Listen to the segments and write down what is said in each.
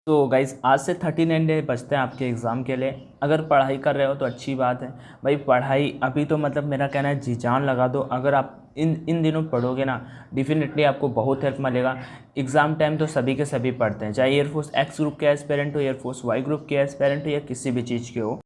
तो गाइज़ आज से 39 डे बचते हैं आपके एग्ज़ाम के लिए। अगर पढ़ाई कर रहे हो तो अच्छी बात है भाई। पढ़ाई अभी तो मतलब मेरा कहना है जी जान लगा दो। अगर आप इन दिनों पढ़ोगे ना, डेफिनेटली आपको बहुत हेल्प मिलेगा। एग्ज़ाम टाइम तो सभी के सभी पढ़ते हैं, चाहे एयरफोर्स एक्स ग्रुप के एस्पेरेंट हो, एयरफोर्स वाई ग्रुप के एस्पेरेंट हो, या किसी भी चीज़ के हो।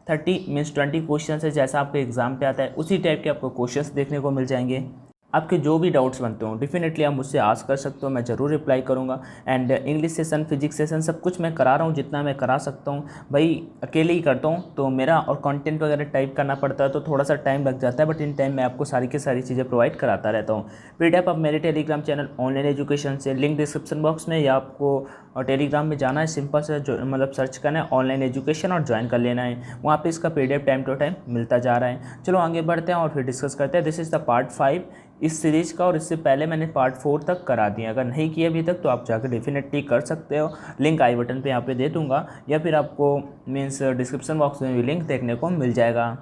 30 मीन्स 20 क्वेश्चन है, जैसा आपके एग्ज़ाम पे आता है उसी टाइप के आपको क्वेश्चंस देखने को मिल जाएंगे। आपके जो भी डाउट्स बनते हो डेफिनेटली आप मुझसे आस्क कर सकते हो, मैं ज़रूर रिप्लाई करूँगा। And English session, physics session सब कुछ मैं करा रहा हूँ जितना मैं करा सकता हूँ भाई। अकेले ही करता हूँ तो मेरा और कंटेंट वगैरह टाइप करना पड़ता है तो थोड़ा सा टाइम लग जाता है, बट इन टाइम मैं आपको सारी की सारी चीज़ें प्रोवाइड कराता रहता हूँ। पीडीएफ आप मेरे टेलीग्राम चैनल ऑनलाइन एजुकेशन से, लिंक डिस्क्रिप्शन बॉक्स में, या आपको टेलीग्राम में जाना है, सिंपल से जो मतलब सर्च करना है ऑनलाइन एजुकेशन और ज्वाइन कर लेना है। वहाँ पे इसका पीडीएफ टाइम टू टाइम मिलता जा रहा है। चलो आगे बढ़ते हैं और फिर डिस्कस करते हैं। दिस इज़ द पार्ट 5 इस सीरीज़ का, और इससे पहले मैंने पार्ट 4 तक करा दिया। अगर नहीं किया अभी तक तो आप जाकर डेफिनेटली कर सकते हो। लिंक आई बटन पे यहाँ पे दे दूँगा, या फिर आपको मीन्स डिस्क्रिप्शन बॉक्स में भी लिंक देखने को मिल जाएगा।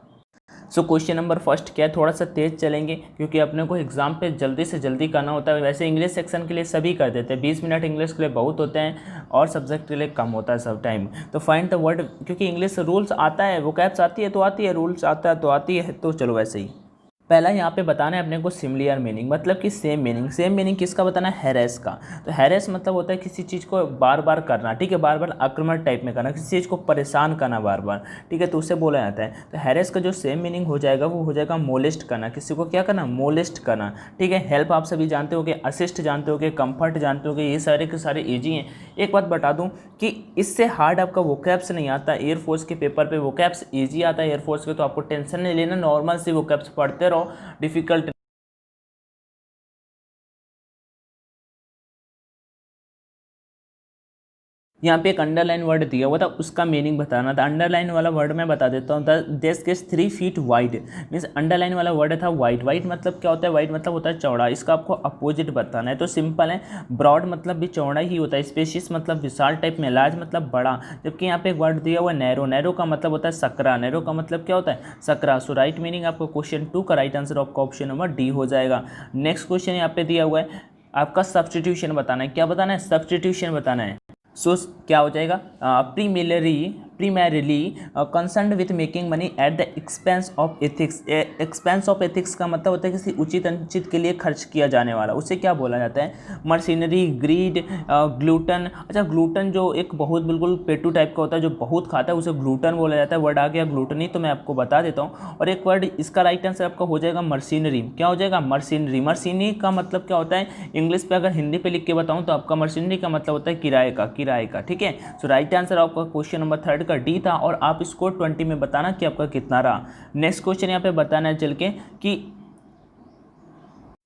सो क्वेश्चन नंबर फर्स्ट क्या है, थोड़ा सा तेज़ चलेंगे क्योंकि अपने को एग्जाम पे जल्दी से जल्दी करना होता है। वैसे इंग्लिश सेक्शन के लिए सभी कर देते हैं, 20 मिनट इंग्लिश के लिए बहुत होते हैं और सब्जेक्ट के लिए कम होता है सब टाइम। तो फाइंड द वर्ड, क्योंकि इंग्लिश रूल्स आता है, वोकैब्स आती है तो आती है, रूल्स आता है तो आती है। तो चलो वैसे ही पहला यहाँ पे बताना है अपने को सिमिलर मीनिंग, मतलब कि सेम मीनिंग। सेम मीनिंग किसका बताना है? हैरेस का। तो हैरेस मतलब होता है किसी चीज़ को बार बार करना, ठीक है, बार बार आक्रमण टाइप में करना, किसी चीज़ को परेशान करना बार बार, ठीक है, तो उसे बोला जाता है। तो हैरेस का जो सेम मीनिंग हो जाएगा वो हो जाएगा मोलेस्ट करना। किसी को क्या करना? मोलेस्ट करना, ठीक है। हेल्प आप सभी जानते हो, असिस्ट जानते हो, कंफर्ट जानते हो, ये सारे के सारे ईजी हैं। एक बात बता दूं कि इससे हार्ड आपका वोकैब्स नहीं आता। एयरफोर्स के पेपर पे वोकैब्स ईजी आता है एयरफोर्स के, तो आपको टेंशन नहीं लेना, नॉर्मल से वोकैब्स पढ़ते रहो, डिफिकल्ट। यहाँ पे एक अंडरलाइन वर्ड दिया हुआ था, उसका मीनिंग बताना था। अंडरलाइन वाला वर्ड मैं बता देता हूँ। The desk is 3 feet wide, means underline वाला वर्ड था वाइड। वाइड मतलब क्या होता है? वाइड मतलब होता है चौड़ा। इसका आपको अपोजिट बताना है, तो सिंपल है। ब्रॉड मतलब भी चौड़ा ही होता है, स्पेशियस मतलब विशाल टाइप में, लार्ज मतलब बड़ा। जबकि यहाँ पे एक वर्ड दिया हुआ है नैरो। नैरो का मतलब होता है सकरा। नैरो का मतलब क्या होता है? सकरा। सो राइट मीनिंग आपको क्वेश्चन 2 का राइट आंसर आपका ऑप्शन नंबर डी हो जाएगा। नेक्स्ट क्वेश्चन यहाँ पे दिया हुआ है, आपका सब्सटीट्यूशन बताना है। क्या बताना है? सब्सटीट्यूशन बताना है। सो क्या हो जाएगा? primarily concern with making money at the expense of ethics. Expense of ethics का मतलब होता है किसी उचित अनुचित के लिए खर्च किया जाने वाला, उसे क्या बोला जाता है? Mercenary, greed, glutton. अच्छा, ग्लूटन जो एक बहुत बिल्कुल पेटू टाइप का होता है जो बहुत खाता है, उसे ग्लूटन बोला जाता है। वर्ड आ गया ग्लूटनी, तो मैं आपको बता देता हूँ। और एक वर्ड इसका राइट आंसर आपका हो जाएगा मर्सिनरी। क्या हो जाएगा? मर्सिनरी। मर्सिनरी का मतलब क्या होता है? इंग्लिश पे अगर हिंदी पे लिख के बताऊँ तो आपका मर्सिनरी का मतलब होता है किराए का, किराए का, ठीक है। सो राइट आंसर आपका क्वेश्चन नंबर 3 का डी था, और आप इसको 20 में बताना कि आपका कितना रहा। नेक्स्ट क्वेश्चन यहाँ पे बताना है चल के कि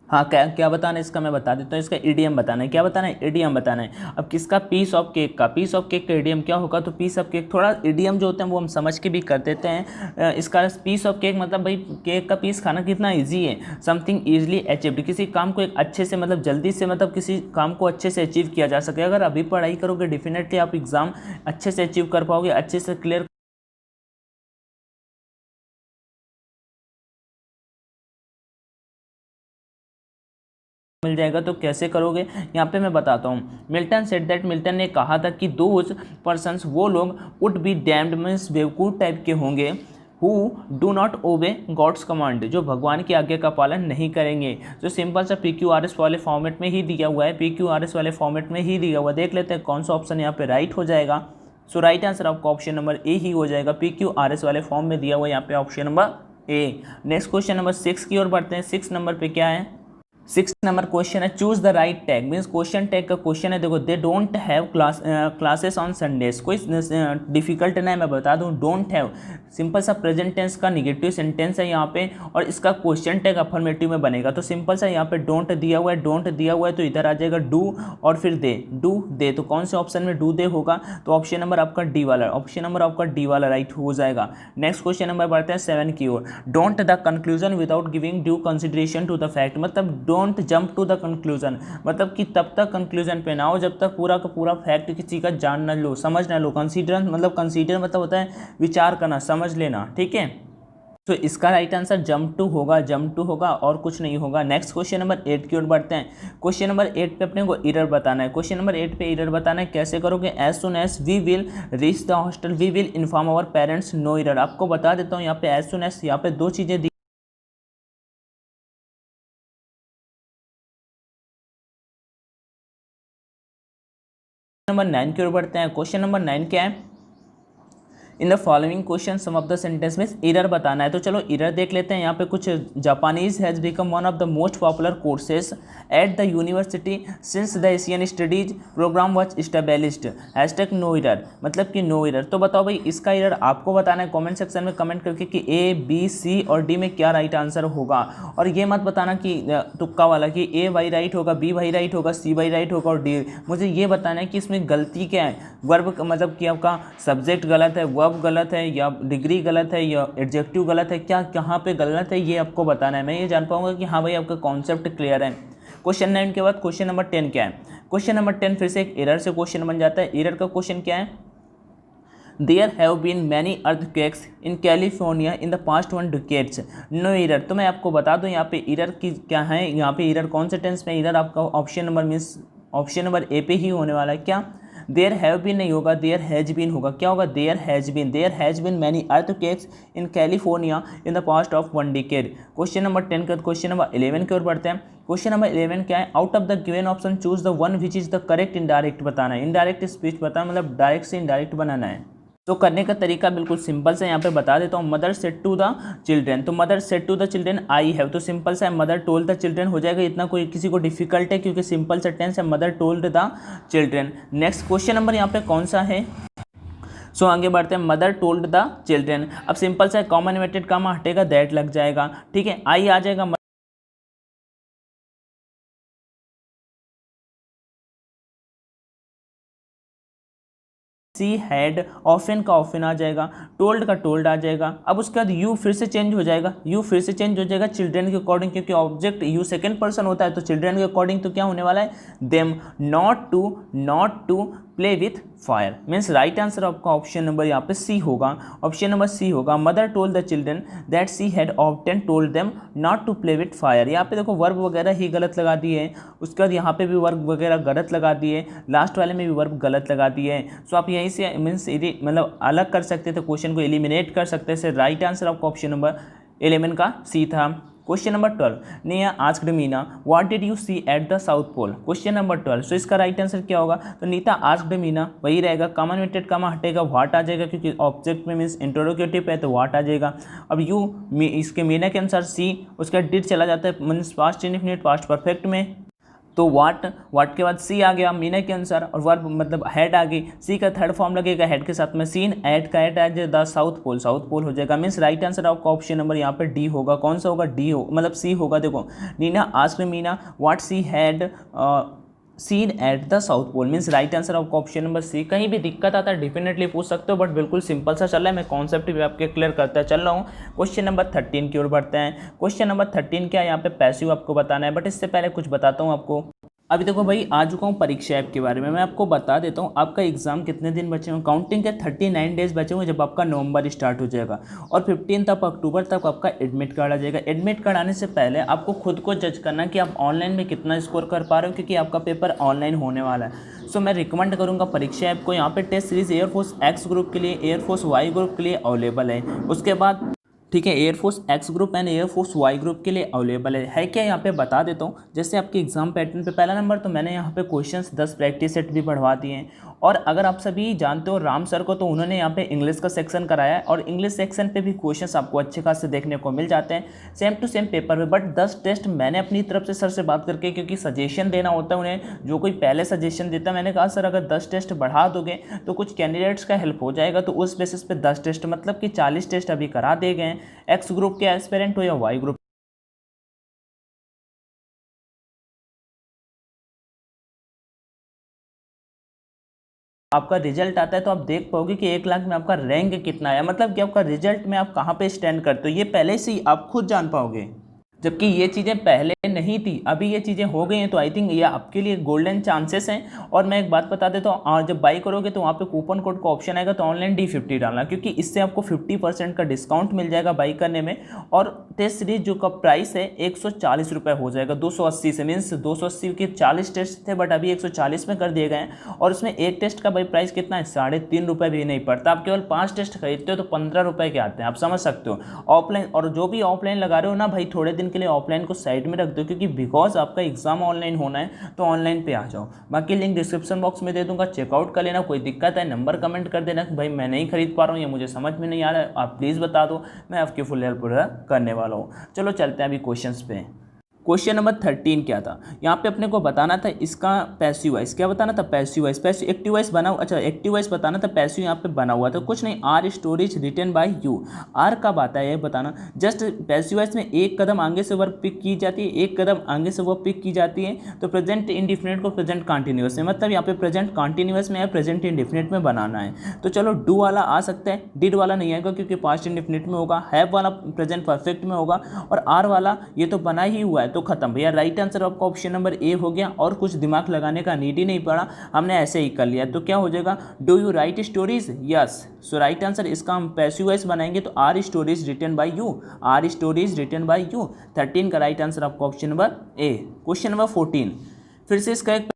हाँ, क्या क्या बताना है इसका मैं बता देता हूँ। इसका ईडीएम बताना है। क्या बताना है? ईडीएम बताना है। अब किसका? पीस ऑफ केक का। पीस ऑफ केक का ईडीएम क्या होगा? तो पीस ऑफ केक, थोड़ा ईडीएम जो होते हैं वो हम समझ के भी कर देते हैं। इसका पीस ऑफ केक मतलब भाई केक का पीस खाना कितना ईजी है। समथिंग ईजिली अचीव्ड, किसी काम को एक अच्छे से मतलब जल्दी से, मतलब किसी काम को अच्छे से अचीव किया जा सके। अगर अभी पढ़ाई करोगे डेफिनेटली आप एग्जाम अच्छे से अचीव कर पाओगे, अच्छे से क्लियर मिल जाएगा। तो कैसे करोगे यहाँ पे मैं बताता हूँ। मिल्टन सेड दैट, मिल्टन ने कहा था कि दोज पर्सन्स, वो लोग, वुड बी डैम्ड, मीन्स बेवकूफ़ टाइप के होंगे, who do not obey God's command, जो भगवान की आज्ञा का पालन नहीं करेंगे। जो सिंपल सा PQRS वाले फॉर्मेट में ही दिया हुआ है, PQRS वाले फॉर्मेट में ही दिया हुआ है। देख लेते हैं कौन सा ऑप्शन यहाँ पे राइट हो जाएगा। सो राइट आंसर आपका ऑप्शन नंबर ए ही हो जाएगा। PQRS वाले फॉर्म में दिया हुआ है यहाँ पे ऑप्शन नंबर ए। नेक्स्ट क्वेश्चन नंबर 6 की ओर बढ़ते हैं। 6 नंबर पे क्या है? 6 नंबर क्वेश्चन है, choose the right tag. Means question tag का क्वेश्चन है। देखो, they don't have classes on Sundays. कोई डिफिकल्ट नहीं, मैं बता दूं। डोंट हैव सिंपल सा प्रेजेंट टेंस का निगेटिव सेंटेंस है यहाँ पे, और इसका क्वेश्चन टैग अफर्मेटिव में बनेगा। तो सिंपल सा यहाँ पे डोंट दिया हुआ है, डोंट दिया हुआ है तो इधर आ जाएगा डू और फिर दे, डू दे। तो कौन से ऑप्शन में डू दे होगा? तो ऑप्शन नंबर आपका डी वाला, ऑप्शन नंबर आपका डी वाला राइट हो जाएगा। नेक्स्ट क्वेश्चन नंबर बढ़ते हैं 7 की ओर। Don't the conclusion without giving due consideration to the fact, मतलब don't jump to the conclusion, मतलब कि तब तक कंक्लूजन पे ना हो जब तक पूरा का पूरा फैक्ट किसी का जान न लो, समझ न लो। कंसीडर मतलब, कंसीडर मतलब होता है विचार करना, समझ लेना, ठीक है। तो इसका राइट आंसर जम्प टू होगा और कुछ नहीं होगा। नेक्स्ट क्वेश्चन नंबर 8 की ओर बढ़ते हैं। क्वेश्चन नंबर 8 पे अपने को एरर बताना है। क्वेश्चन नंबर 8 पे एरर बताना है, कैसे करोगे? As soon as we will reach the hostel we will inform our parents, no error. आपको बता देता हूँ यहाँ पे एज सुन एज, यहाँ पे दो चीज़ें दी। नंबर 9 की ओर बढ़ते हैं। क्वेश्चन नंबर 9 क्या है? In the following question some of the sentence में एरर बताना है। तो चलो एरर देख लेते हैं। यहाँ पे कुछ, Japanese has become one of the most popular courses at the university since the Asian studies programme was established, hashtag no error, मतलब कि नो एरर। तो बताओ भाई, इसका एरर आपको बताना है कमेंट सेक्शन में कमेंट करके कि ए बी सी और डी में क्या राइट आंसर होगा। और ये मत बताना कि तुक्का वाला कि ए वाई राइट होगा, बी वाई राइट होगा, सी वाई राइट होगा और डी। मुझे ये बताना है कि इसमें गलती क्या है। वर्ब मतलब कि आपका सब्जेक्ट गलत है, वर्ब गलत है, या डिग्री गलत है, या एडजेक्टिव गलत है, क्या कहाँ पे गलत है, ये आपको बताना है। मैं ये जान पाऊंगा कि हाँ भाई आपका कॉन्सेप्ट क्लियर है। क्वेश्चन 9 के बाद क्वेश्चन नंबर 10 क्या है? क्वेश्चन नंबर 10 फिर से एक एरर से क्वेश्चन बन जाता है। एरर का क्वेश्चन क्या है? There have been many earthquakes in California in the past 1 decades, no error. तो मैं आपको बता दूं यहाँ पे एरर की क्या है। यहाँ पे एरर कौन से टेंस में? एरर आपका option number means option number ए पे ही होने वाला है। क्या? देयर हैव बीन नहीं होगा, देयर हैज बीन होगा। क्या होगा? There has been many earthquakes in California in the past of 1 decade. Question number 10 के बाद क्वेश्चन नंबर 11 की ओर बढ़ते हैं। क्वेश्चन नंबर 11 क्या है? Out of the given option choose the one which is the correct indirect बताना है। Indirect speech बताना मतलब डायरेक्ट से इनडायरेक्ट बनाना है। तो करने का तरीका बिल्कुल सिंपल से यहाँ पे बता देता हूँ। Mother said to the children, तो mother said to the children I have, तो सिंपल सा है मदर टोल्ड द चिल्ड्रेन हो जाएगा। इतना कोई किसी को डिफिकल्ट है क्योंकि सिंपल सा टेंस है, mother told the children. Next question number यहाँ पे कौन सा है? सो आगे बढ़ते हैं। मदर टोल्ड द चिल्ड्रेन, अब सिंपल सा कॉमन इन्वर्टेड कॉमा हटेगा, दैट लग जाएगा। ठीक है, आई आ जाएगा। सी हैड, ऑफन का ऑफन आ जाएगा, टोल्ड का टोल्ड आ जाएगा। अब उसके बाद यू फिर से चेंज हो जाएगा, यू फिर से चेंज हो जाएगा चिल्ड्रेन के अकॉर्डिंग, क्योंकि ऑब्जेक्ट यू सेकंड पर्सन होता है तो चिल्ड्रेन के अकॉर्डिंग तो क्या होने वाला है? Them. Not to play with fire means right answer आपका ऑप्शन नंबर यहाँ पे सी होगा। ऑप्शन नंबर सी होगा। Mother told the children that she had often told them not to play with fire. यहाँ पे देखो वर्ब वगैरह ही गलत लगा दिए हैं, उसके बाद यहाँ पे भी वर्ब वगैरह गलत लगा दिए, लास्ट वाले में भी वर्ब गलत लगा दिए हैं। सो आप यहीं से मीन्स मतलब अलग कर सकते थे, क्वेश्चन को एलिमिनेट कर सकते थे। राइट आंसर आपका ऑप्शन नंबर 11 का सी था। Question number 12, Nia asked Meena what did you see at the South Pole. Question number 12, so इसका राइट आंसर क्या होगा? तो नीता आस्क्ड मीना वही रहेगा, कॉमन इन्वर्टेड कॉमा हटेगा, व्हाट आ जाएगा क्योंकि ऑब्जेक्ट में मीन्स इंटरोगेटिव है तो व्हाट आ जाएगा। अब यू इसके मीना के अनुसार सी, उसका डिड चला जाता है means past indefinite past perfect में, तो वाट के बाद सी आ गया मीना के अनुसार, और वर्ब मतलब हेड आ गई, सी का थर्ड फॉर्म लगेगा हेड के साथ में, सीन एट का एट आ जाए द साउथ पोल हो जाएगा। मीन्स राइट आंसर आपका ऑप्शन नंबर यहाँ पे डी होगा। कौन सा होगा? डी हो मतलब सी होगा। देखो, Neena asked Meena what she had seen at the South Pole means right answer आपका ऑप्शन नंबर सी। कहीं भी दिक्कत आता है डेफिनेटली पूछ सकते हो, बट बिल्कुल सिंपल सा चल रहा है, मैं कॉन्सेप्ट भी आपके क्लियर करता चल रहा हूँ। क्वेश्चन नंबर 13 की ओर बढ़ते हैं। क्वेश्चन नंबर 13 क्या है? यहाँ पे पैसिव आपको बताना है, बट इससे पहले कुछ बताता हूँ आपको। अभी देखो भाई, आ चुका हूँ परीक्षा ऐप के बारे में। मैं आपको बता देता हूँ आपका एग्जाम कितने दिन बचे हुए। काउंटिंग के 39 डेज बचे हुए जब आपका नवंबर स्टार्ट हो जाएगा, और 15 अक्टूबर तक आपका एडमिट कार्ड आ जाएगा। एडमिट कार्ड आने से पहले आपको खुद को जज करना कि आप ऑनलाइन में कितना स्कोर कर पा रहे हो, क्योंकि आपका पेपर ऑनलाइन होने वाला है। सो मैं रिकमेंड करूँगा परीक्षा ऐप को। यहाँ पे test series air force X group के लिए, एयरफोर्स वाई ग्रुप के लिए अवेलेबल है। उसके बाद ठीक है, air force X group and air force Y group के लिए अवेलेबल है क्या यहाँ पे बता देता हूँ। जैसे आपके एग्जाम पैटर्न पे पहला नंबर तो मैंने यहाँ पे क्वेश्चंस 10 प्रैक्टिस सेट भी बढ़वा दिए हैं। और अगर आप सभी जानते हो राम सर को, तो उन्होंने यहाँ पे इंग्लिश का सेक्शन कराया है, और इंग्लिश सेक्शन पे भी क्वेश्चंस आपको अच्छे खासे देखने को मिल जाते हैं सेम टू सेम पेपर में। बट 10 टेस्ट मैंने अपनी तरफ से सर से बात करके, क्योंकि सजेशन देना होता है उन्हें, जो कोई पहले सजेशन देता है, मैंने कहा सर अगर 10 टेस्ट बढ़ा दोगे तो कुछ कैंडिडेट्स का हेल्प हो जाएगा। तो उस बेसिस पे 10 टेस्ट मतलब कि 40 टेस्ट अभी करा दे गए हैं, एक्स ग्रुप के एस्पिरेंट हो या वाई ग्रुप। आपका रिजल्ट आता है तो आप देख पाओगे कि 1 लाख में आपका रैंक कितना है, मतलब कि आपका रिजल्ट में आप कहाँ पे स्टैंड करते हो, ये पहले से ही आप खुद जान पाओगे। जबकि ये चीज़ें पहले नहीं थी, अभी ये चीज़ें हो गई हैं। तो आई थिंक ये आपके लिए गोल्डन चांसेस हैं। और मैं एक बात बता देता हूँ, जब बाई करोगे तो वहाँ पे कूपन कोड का ऑप्शन आएगा, तो ऑनलाइन D50 डालना, क्योंकि इससे आपको 50% का डिस्काउंट मिल जाएगा बाई करने में। और टेस्ट सीरीज जो का प्राइस है 140 रुपये हो जाएगा 280 से, मीन्स 280 के 40 टेस्ट थे, बट अभी 140 में कर दिए गए हैं। और उसमें एक टेस्ट का भाई प्राइस कितना है, 3.5 रुपये भी नहीं पड़ता। आप केवल 5 टेस्ट खरीदते हो तो 15 रुपये के आते हैं, आप समझ सकते हो। ऑफलाइन, और जो भी ऑफलाइन लगा रहे हो ना भाई, थोड़े दिन के लिए ऑफलाइन को साइड में रख दो, क्योंकि बिकॉज आपका एग्जाम ऑनलाइन होना है, तो ऑनलाइन पे आ जाओ। बाकी लिंक डिस्क्रिप्शन बॉक्स में दे दूंगा, चेकआउट कर लेना। कोई दिक्कत है नंबर कमेंट कर देना कि भाई मैं नहीं खरीद पा रहा हूँ, या मुझे समझ में नहीं आ रहा है, आप प्लीज़ बता दो, मैं आपकी फुल हेल्प करने वाला हूँ। चलो चलते हैं अभी क्वेश्चंस पे। क्वेश्चन नंबर 13 क्या था, यहाँ पे अपने को बताना था इसका पैसिव वॉइस। क्या बताना था, passive voice. Passive active voice बना, अच्छा एक्टिव वॉइस बताना था, पैसिव यहाँ पे बना हुआ था कुछ नहीं। Are stories written by you, are कब आता है ये बताना। जस्ट पैसिव वॉइस में एक कदम आगे से वर्ब पिक की जाती है, एक कदम आगे से वर्ब पिक की जाती है। तो प्रेजेंट इंडिफिनिट को प्रेजेंट कॉन्टिन्यूअस में, मतलब यहाँ पे प्रेजेंट कॉन्टिन्यूअस में है, प्रेजेंट इंडिफिनिट में बनाना है। तो चलो डू वाला आ सकता है, डिड वाला नहीं आएगा क्योंकि पास्ट इंडिफिनिट में होगा, हैव वाला प्रेजेंट परफेक्ट में होगा, और आर वाला ये तो बना ही हुआ है, तो खत्म भैया। राइट आंसर आपका ऑप्शन नंबर ए हो गया, और कुछ दिमाग लगाने का नीड ही नहीं पड़ा, हमने ऐसे ही कर लिया। तो क्या हो जाएगा, do you write stories, yes. So right answer इसका हम पैसिव वॉइस बनाएंगे, तो are stories written by you, are stories written by you. 13 का राइट आंसर आपका option number A. Question number 14, फिर से इसका एक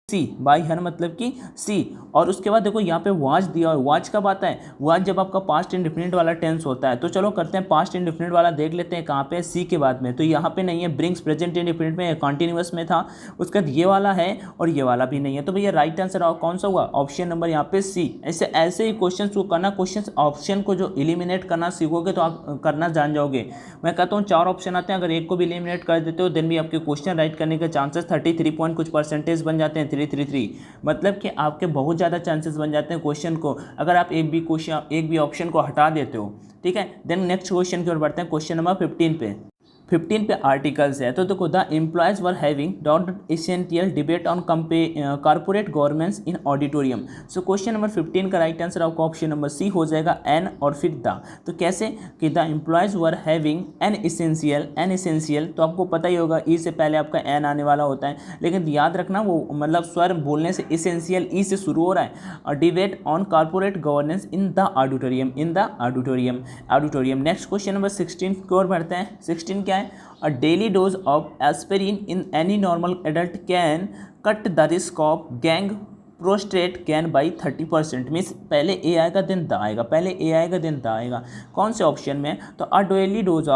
सी, बाई हर मतलब कि सी। और उसके बाद देखो यहाँ पे वाच दिया, और वाच कब आता है, वाच जब आपका पास्ट इंडिफिनिट वाला टेंस होता है। तो चलो करते हैं पास्ट इंडिफिनिट वाला, देख लेते हैं कहाँ पे, सी के बाद में। तो यहाँ पे नहीं है, ब्रिंग्स प्रेजेंट इंडिफिनिट में, कॉन्टिन्यूअस में था। उसके बाद ये वाला है और ये वाला भी नहीं है, तो भैया राइट आंसर कौन सा हुआ, ऑप्शन नंबर यहाँ पे सी। ऐसे ही क्वेश्चन को करना, क्वेश्चन ऑप्शन को जो इलिमिनेट करना सीखोगे तो आप करना जान जाओगे। मैं कहता हूँ 4 ऑप्शन आते हैं, अगर एक को भी इलिमिनेट कर देते हो देन भी आपके क्वेश्चन राइट करने के चांसेस 33 पॉइंट कुछ परसेंटेज बन जाते हैं, 333, मतलब कि आपके बहुत ज़्यादा चांसेस बन जाते हैं क्वेश्चन को, अगर आप एक भी ऑप्शन को हटा देते हो। ठीक है, देन नेक्स्ट क्वेश्चन की ओर बढ़ते हैं, क्वेश्चन नंबर 15 पे। 15 पे आर्टिकल्स है, तो देखो the employees were having dot essential debate on corporate governance in auditorium. So question number 15 का राइट आंसर आपका ऑप्शन नंबर सी हो जाएगा, एन और फिर द। तो कैसे कि the employees were having an essential, तो आपको पता ही होगा ई से पहले आपका एन आने वाला होता है, लेकिन याद रखना वो मतलब स्वर बोलने से एसेंशियल ई से शुरू हो रहा है। और debate on corporate governance in the auditorium. Next question number 16 की ओर बढ़ते हैं। 16 क्या है, a daily dose of aspirin in any normal adult can cut the risk of gang prostrate can by 30%। Means पहले ए आएगा देन द आएगा, पहले ए आएगा देन द आएगा, कौन से ऑप्शन में। तो a daily dose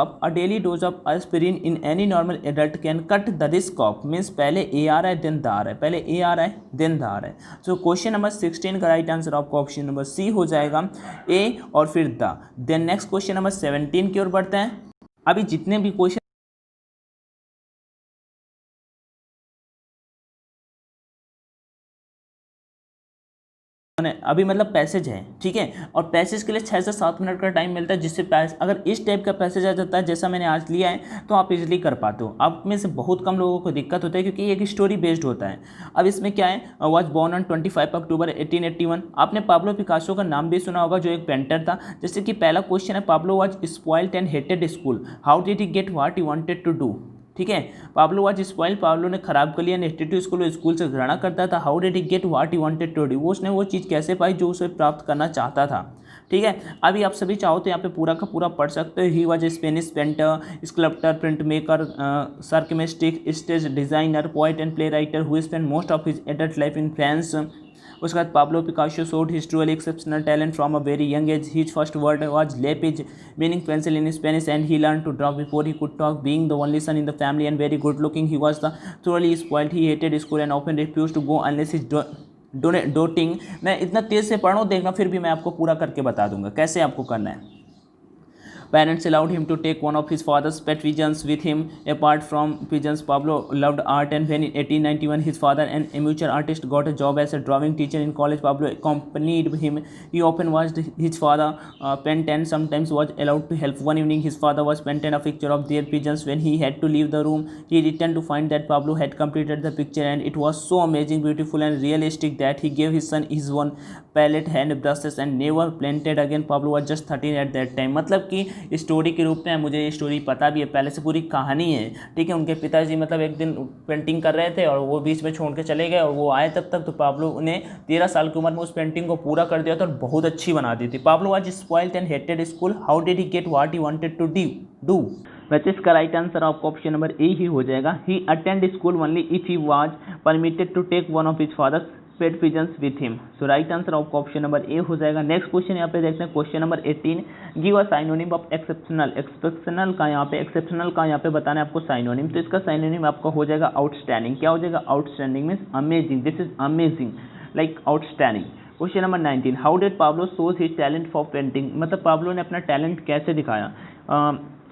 of aspirin in any normal adult can cut the risk of, means पहले ए आ रहा है देन द आ रहा है, पहले ए आ रहा है देन द आ रहा है। सो क्वेश्चन नंबर 16 का राइट आंसर आपको ऑप्शन नंबर सी हो जाएगा, ए और फिर the. Then next question number 17 की ओर बढ़ते हैं। अभी जितने भी क्वेश्चन अभी मतलब पैसेज है, ठीक है, और पैसेज के लिए 6 से 7 मिनट का टाइम मिलता है, जिससे अगर इस टाइप का पैसेज आ जाता है जैसा मैंने आज लिया है तो आप इजीली कर पाते हो। आप में से बहुत कम लोगों को दिक्कत होता है क्योंकि एक स्टोरी बेस्ड होता है। अब इसमें क्या है, वॉज बॉर्न ऑन 25 अक्टूबर 1881। आपने पाब्लो पिकासो का नाम भी सुना होगा, जो एक पेंटर था। जैसे कि पहला क्वेश्चन है, Pablo was spoiled and hated school, how did he get what he wanted to do. ठीक है, पाब्लो वाज स्पॉइल, पाब्लो ने खराब कर लिया, नेस्टिट्यू स्कूल से घृणा करता था। How did he get what he wanted to do, उसने वो चीज़ कैसे पाई जो उसे प्राप्त करना चाहता था। ठीक है, अभी आप सभी चाहो तो यहाँ पे पूरा का पूरा पढ़ सकते हो। He was a Spanish painter, sculptor, print maker, ceramicist, stage designer, poet and playwright who spend most of his adult life in France. उसके बाद Pablo Picasso showed his truly exceptional talent from a very young age. His first word was लेपिज, meaning pencil in Spanish, and he learn to draw before he could talk. Being the only son in the family and very good looking, he was the thoroughly spoiled. He hated school and often refused to go unless his doting। मैं इतना तेज से पढ़ रहा हूँ देखना, फिर भी मैं आपको पूरा करके बता दूंगा कैसे आपको करना है। Parents allowed him to take one of his father's pet pigeons with him. Apart from pigeons, Pablo loved art, and when in 1891 his father, an amateur artist, got a job as a drawing teacher in college, Pablo accompanied him. He often watched his father paint and sometimes was allowed to help. One evening, his father was painting a picture of their pigeons. When he had to leave the room, he returned to find that Pablo had completed the picture, and it was so amazing, beautiful, and realistic that he gave his son his one palette, hand brushes, and never painted again. Pablo was just 13 at that time. मतलब कि story के रूप में मुझे ये story पता भी है, पहले से पूरी कहानी है, ठीक है। उनके पिताजी मतलब एक दिन पेंटिंग कर रहे थे और वो बीच में छोड़ के चले गए, और वो आए तब तक तो पाब्लो ने 13 साल की उम्र में उस पेंटिंग को पूरा कर दिया था और बहुत अच्छी बना दी थी। Pablo was spoiled and hated school. How did he get what he wanted to do? वैसे इसका राइट आंसर आपको ऑप्शन नंबर ए ही हो जाएगा। He attend school only if he was permitted to take one of his father's pet pigeons with him. So right answer आपको option number A हो जाएगा। Next question यहाँ पे देखते हैं, question number 18। Give a synonym of exceptional. Exceptional का यहाँ पे बताना है आपको साइनोनिम। तो इसका साइनोनिम आपका हो जाएगा आउटस्टैंडिंग। क्या हो जाएगा? Outstanding means amazing. This is amazing, like outstanding. Question number 19। How did Pablo shows his talent for painting? मतलब पाब्लो ने अपना टैलेंट कैसे दिखाया?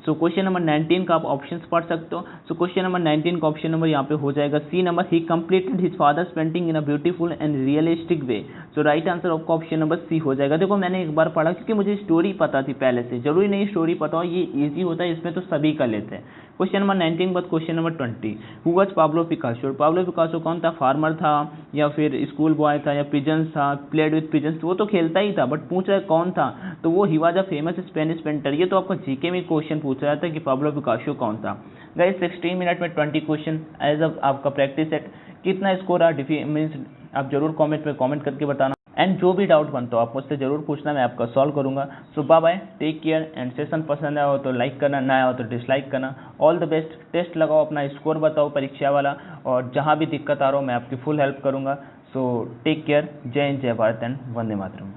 सो क्वेश्चन नंबर 19 का आप ऑप्शंस पढ़ सकते हो। सो क्वेश्चन नंबर 19 का ऑप्शन नंबर यहाँ पे हो जाएगा C number. He completed his father's painting in a beautiful and realistic way. So right answer आपका ऑप्शन नंबर सी हो जाएगा। देखो मैंने एक बार पढ़ा क्योंकि मुझे स्टोरी पता थी पहले से, जरूरी नहीं स्टोरी पता हो, ये ईजी होता है, इसमें तो सभी कर लेते हैं। क्वेश्चन नंबर 19 के बाद question number 20। Who was Pablo Picasso? Pablo Picasso कौन था? फार्मर था या फिर स्कूल बॉय था या पिजन्स था? प्लेड विथ पिजन्स, वो तो खेलता ही था, बट पूछ रहा है कौन था, तो वो he was a famous Spanish painter. ये तो आपको जीके में क्वेश्चन पूछ रहा था कि पाब्लो पिकासो कौन था। गाइस 16 मिनट में 20 क्वेश्चन एज अ आपका प्रैक्टिस सेट। कितना स्कोर मीन्स आप जरूर कमेंट में कमेंट करके बताना, एंड जो भी डाउट बनता हो आप मुझसे जरूर पूछना, मैं आपका सॉल्व करूंगा। So bye bye, take care, and session पसंद आया हो तो लाइक करना, ना आया हो तो डिसलाइक करना। All the best. टेस्ट लगाओ, अपना स्कोर बताओ परीक्षा वाला, और जहां भी दिक्कत आ रहा हो मैं आपकी फुल हेल्प करूंगा। So take care. Jai Hind, जय भारत, एंड वंदे मातरम।